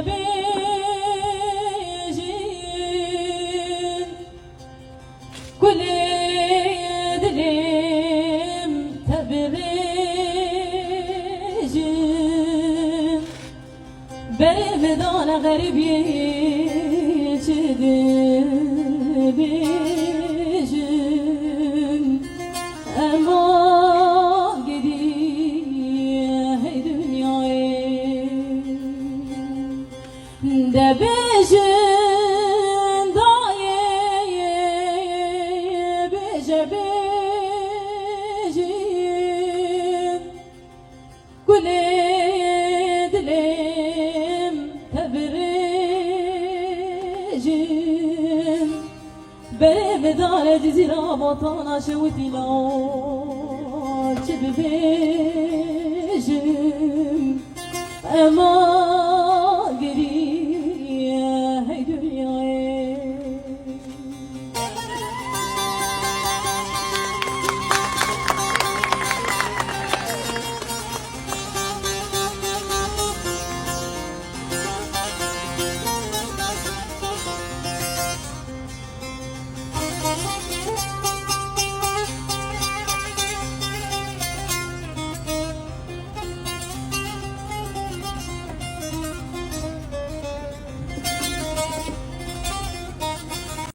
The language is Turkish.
بيجين كل دليم تبريجين برمضان غريب يجدين بيجين أما de bejin daye beje bejin kule dilim tebrijin bere medare dizira vatana şevtila çebejin ama